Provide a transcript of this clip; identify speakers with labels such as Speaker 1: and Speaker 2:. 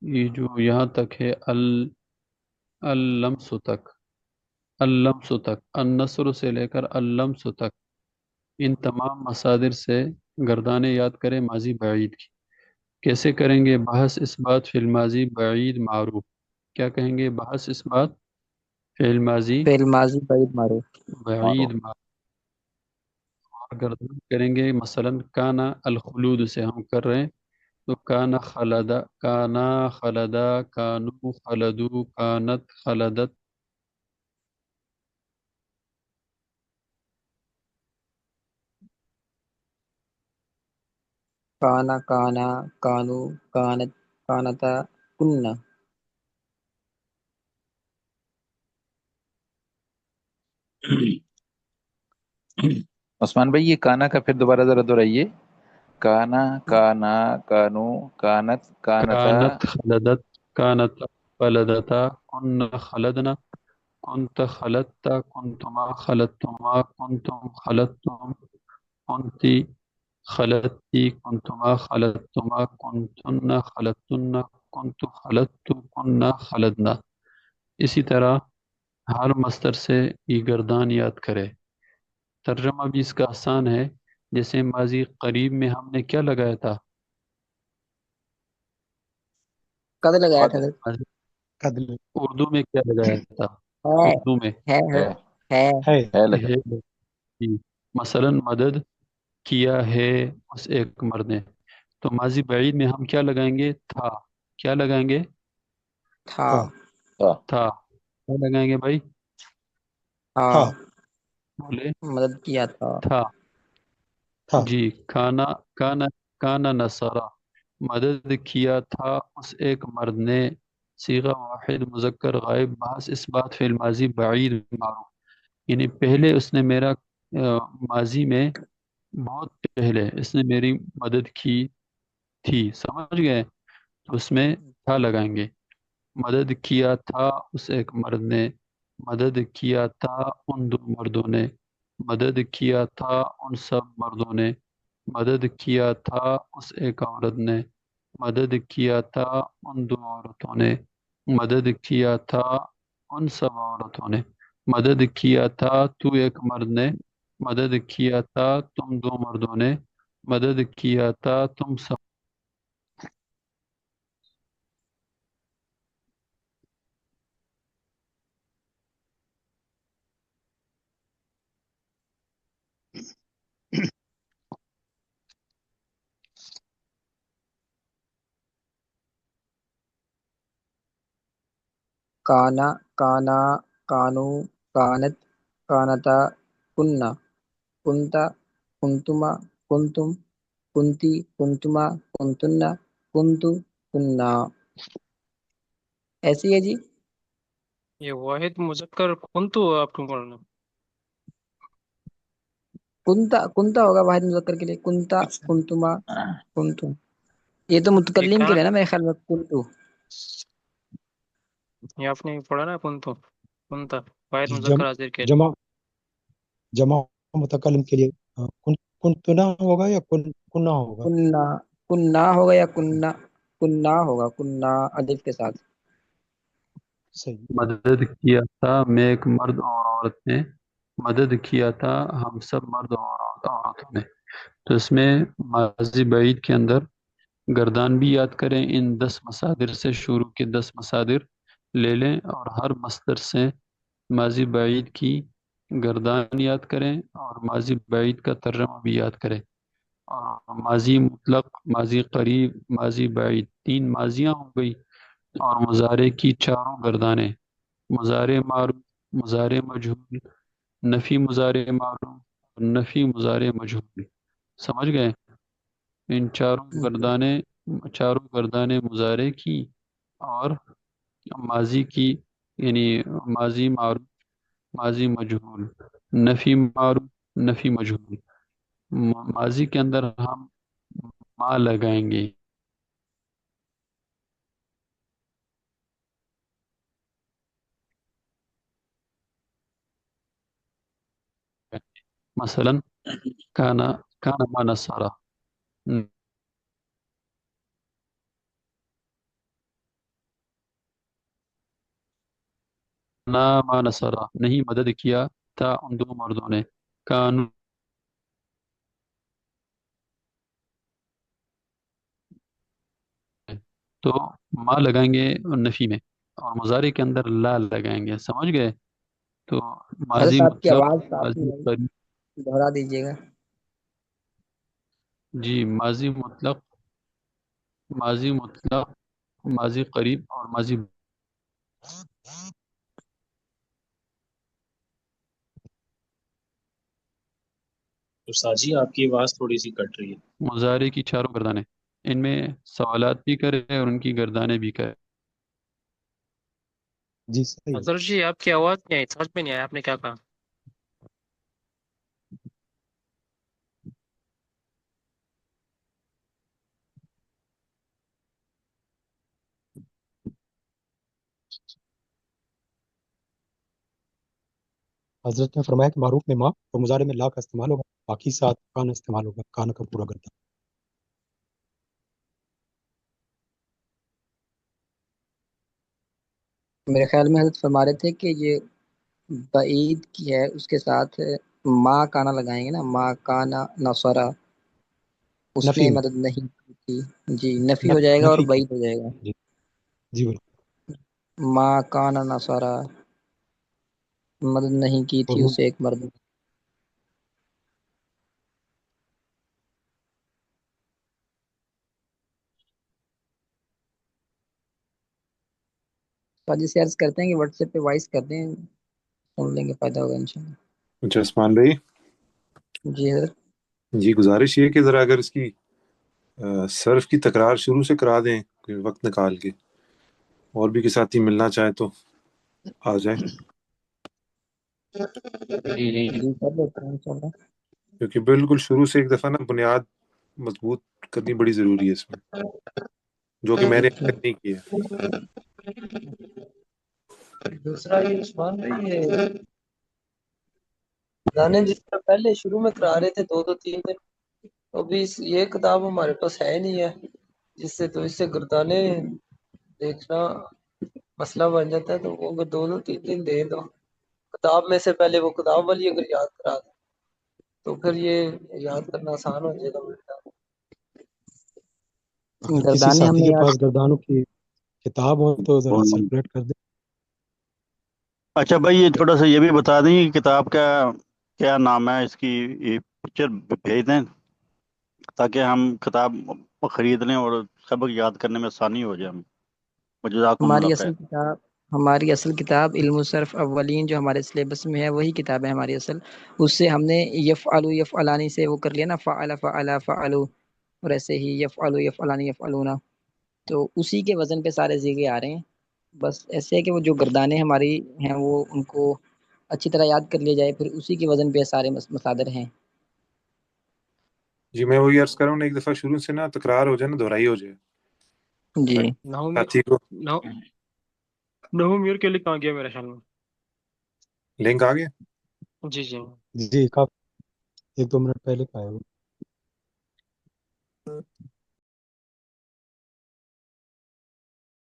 Speaker 1: یہ جو یہاں تک ہے اللمس تک، اللمس تک، النصر سے لے کر اللمس تک، ان تمام مصادر سے گردانے یاد کریں ماضی بعید کی۔ کیسے کریں گے؟ بحث اس بات فی الماضی بعید معروف۔ کیا کہیں گے؟ بحث اس بات فی الماضی
Speaker 2: فعل ماضی بعید معروف
Speaker 1: بعید
Speaker 3: معروف.
Speaker 1: معروف۔ اور گردان کریں گے مثلا کانا الخلود سے ہم کر رہے ہیں، تو کانا خلدا، کانا خلدا، کانو خلدو، کانت خلدت۔
Speaker 2: کانا کانا، کانو کانت، کانتا کننا۔
Speaker 3: عثمان بھائی یہ کانا کا پھر دوبارہ ذرا دہرائیے. کانا، کانا، کانو، کانت، کانتا.
Speaker 1: کانت خلدت، کانت خلدتا، کن خلدنا، کنت خلدتا، کنتما خلدتما، کنتم خلدتم، کنتی خلدتی، کنتما خلدتما، کنتن خلدتن، کنت خلدت، کننا خلدنا۔ اسی طرح ہر مصدر سے یہ گردان یاد کرے۔ ترجمہ بھی اس کا آسان ہے۔ جیسے ماضی قریب میں ہم نے کیا لگایا تھا؟
Speaker 2: قد لگایا تھا
Speaker 3: قد.
Speaker 2: سر۔
Speaker 1: ماضی
Speaker 4: قدل
Speaker 1: اردو میں کیا لگایا تھا؟
Speaker 2: ہے
Speaker 1: اردو میں
Speaker 2: ہے
Speaker 3: ہے.
Speaker 2: ہے
Speaker 4: ہے.
Speaker 3: ہے لگا.
Speaker 1: ہے جی۔ مثلا مدد کیا ہے اس ایک مرد نے، تو ماضی بعید میں ہم کیا لگائیں گے؟ تھا۔ کیا لگائیں گے؟
Speaker 2: تھا
Speaker 4: تھا.
Speaker 3: تھا.
Speaker 1: تھا۔ کیا لگائیں گے بھائی؟
Speaker 2: تھا،
Speaker 4: تھا.
Speaker 1: بولے
Speaker 2: مدد کیا تھا۔
Speaker 1: تھا۔
Speaker 4: تھا.
Speaker 1: جی۔ کھانا، کانا، کانا نصارہ، مدد کیا تھا اس ایک مرد نے، صیغہ واحد مذکر غائب، بحث اس بات فی الماضی بعید معروف، یعنی پہلے اس نے میرا ماضی میں بہت پہلے اس نے میری مدد کی تھی، سمجھ گئے؟ تو اس میں تھا لگائیں گے۔ مدد کیا تھا اس ایک مرد نے، مدد کیا تھا ان دو مردوں نے، مدد کیا تھا ان سب مردوں نے، مدد کیا تھا اس ایک عورت نے، مدد کیا تھا ان دو عورتوں نے، مدد کیا تھا ان سب عورتوں نے، مدد کیا تھا تو ایک مرد نے، مدد کیا تھا تم دو مردوں نے، مدد کیا تھا تم سب۔
Speaker 2: کانا کانا، کانو کانت، کانتا کننا، کنتا کنتما، کنتم کنتی، کنتما کنتن، کنتو کننا۔ ایسی ہے جی۔
Speaker 5: یہ واحد مذکر کن تو آپ کو پڑھنا.
Speaker 2: کنتا کنتا ہوگا واحد مذکر کے لیے، کنتا
Speaker 4: اچھا.
Speaker 2: کنتما کنتم۔ یہ تو
Speaker 5: یہ
Speaker 2: متکلم کے
Speaker 5: کان
Speaker 2: لیے نا میرے خیال میں کنتو۔
Speaker 5: یہ آپ نے پڑھا نا کن تو کنتا واحد
Speaker 4: جی،
Speaker 5: مذکر حاضر کے.
Speaker 4: جمع جمع متکلم کے لیے کن کنتنا ہوگا یا کننا ہوگا؟
Speaker 2: کننا، کننا ہوگا یا کننا، کننا ہوگا، کننا الف کے ساتھ۔
Speaker 4: صحیح.
Speaker 1: مدد کیا تھا میں ایک مرد اور عورت نے، مدد کیا تھا ہم سب مرد اور عورتوں نے۔ تو اس میں ماضی بعید کے اندر گردان بھی یاد کریں، ان 10 مصادر سے شروع کے 10 مصادر لے لیں اور ہر مصدر سے ماضی بعید کی گردان یاد کریں اور ماضی بعید کا ترجمہ بھی یاد کریں، اور ماضی مطلق، ماضی قریب، ماضی بعید، 3 ماضیاں ہو گئی، اور مضارع کی چاروں گردانیں، مضارع معروف، مضارع مجہول، نفی مضارع معروف اور نفی مضارع مجہول، سمجھ گئے؟ ان چاروں گردانیں مضارع کی اور ماضی کی، یعنی ماضی معروف، ماضی مجہول، نفی معروف، نفی مجہول۔ ماضی کے اندر ہم ما لگائیں گے، مثلا کانا، کانا ما نصارہ، ما نصرہ، نہیں مدد کیا تھا ان دو مردوں نے، کانو، تو ما لگائیں گے نفی میں اور مضارع کے اندر لا لگائیں گے، سمجھ گئے؟ تو
Speaker 2: حضرت
Speaker 1: ماضی
Speaker 2: آپ کی
Speaker 1: مطلق،
Speaker 2: آواز صاف
Speaker 1: ماضی
Speaker 2: نہیں آئی،
Speaker 1: قریب،
Speaker 2: دہرا دیجیے گا۔
Speaker 1: جی ماضی مطلق، ماضی مطلق، ماضی قریب اور ماضی
Speaker 6: استاد جی آپ کی آواز تھوڑی سی کٹ رہی ہے۔
Speaker 1: مضارع کی چاروں گردانیں، ان میں سوالات بھی کرے اور ان کی گردانیں بھی کرے۔
Speaker 4: جی صحیح ہے۔
Speaker 5: حضرت جی آپ کی آواز نہیں آئی، سمجھ میں نہیں آیا آپ نے کیا کہا۔
Speaker 4: حضرت نے فرمایا کہ معروف میں ماں اور مضارع میں لا کا استعمال ہوگا، باقی ساتھ کان استعمال ہوگا، کان کا پورا گردان۔
Speaker 2: میرے خیال میں حضرت فرما رہے تھے کہ یہ بعید کی ہے، اس کے ساتھ ما کانا لگائیں گے نا، ما کانا نصرہ، اس نے
Speaker 4: نفی میں،
Speaker 2: مدد نہیں کی تھی، جی نفی ہو
Speaker 4: نفی
Speaker 2: جائے گا اور
Speaker 4: نفی کی،
Speaker 2: بعید ہو جائے گا۔
Speaker 4: جی جی بولو۔
Speaker 2: ما کانا نصرہ، مدد نہیں کی
Speaker 4: اور
Speaker 2: تھی اسے ایک مرد نے۔ فاجی سے عرض کرتے ہیں کہ واٹس ایپ پہ وائس کر دیں، سن لیں گے، فائدہ ہوگا انشاءاللہ۔
Speaker 7: اچھا عثمان بھائی،
Speaker 2: جی حضرت۔
Speaker 7: جی گزارش یہ کہ ذرا اگر اس کی صرف کی تکرار شروع سے کرا دیں کوئی وقت نکال کے، اور بھی کے ساتھی ملنا چاہے تو آ جائیں،
Speaker 2: جی کر لیتے ہیں انشاءاللہ۔
Speaker 7: کیونکہ بالکل شروع سے ایک دفعہ نا بنیاد مضبوط کرنی بڑی ضروری ہے اس میں، جو کہ میں نے اب تک نہیں کی ہے۔
Speaker 8: دوسرا یہ عثمان بھائی، یہ گانے جس طرح پہلے شروع میں کرا رہے تھے 2 2 3 دن، تو ابھی یہ کتاب ہمارے پاس ہے نہیں ہے، جس سے تو اس سے گردانے دیکھنا مسئلہ بن جاتا ہے، تو وہ اگر 2 2 3 دن دے دو کتاب میں سے، پہلے وہ کتاب والی اگر یاد کرا دیں تو پھر یہ یاد کرنا آسان ہو جائے گا میرے خیال میں۔
Speaker 4: اگر کسی
Speaker 2: گردانے ہم
Speaker 4: ساتھی
Speaker 2: نے
Speaker 4: کے
Speaker 2: یاد،
Speaker 4: پاس گردانوں کی کتاب ہو تو ذرا سرکولیٹ کر دیں۔
Speaker 9: اچھا بھائی، یہ تھوڑا سا یہ بھی بتا دیں کہ کتاب کا کیا نام ہے، اس کی یہ پکچر بھیج دیں تاکہ ہم کتاب خرید لیں اور سبق یاد کرنے میں آسانی ہو جائے ہمیں۔ جزاکم اللہ
Speaker 2: ہماری
Speaker 9: خیر۔
Speaker 2: اصل کتاب، ہماری اصل کتاب علم الصرف اولین جو ہمارے سلیبس میں ہے، وہی کتاب ہے ہماری اصل۔ اس سے ہم نے یفعلو یفعلانی سے وہ کر لیا نا، فعل فعل فعلو، اور ایسے ہی یفعلو یفعلانی یفعلونا، تو اسی کے وزن پہ سارے زیغے آ رہے ہیں۔ بس ایسے ہے کہ وہ جو گردانے ہماری ہیں وہ ان کو اچھی طرح یاد کر لیا جائے، پھر اسی کے وزن پہ سارے مصادر ہیں۔
Speaker 7: جی میں وہی عرض کر رہا ہوں، ایک دفعہ شروع سے نا تکرار ہو جائے نا، دہرائی ہو جائے،
Speaker 2: جی
Speaker 7: ساتھی کو
Speaker 5: نہومیر کے لیے کہاں گیا میرے خیال میں۔
Speaker 7: لنک آ گیا۔
Speaker 5: جی جی
Speaker 4: جی کافی 1 2 منٹ پہلے کا ہے وہ۔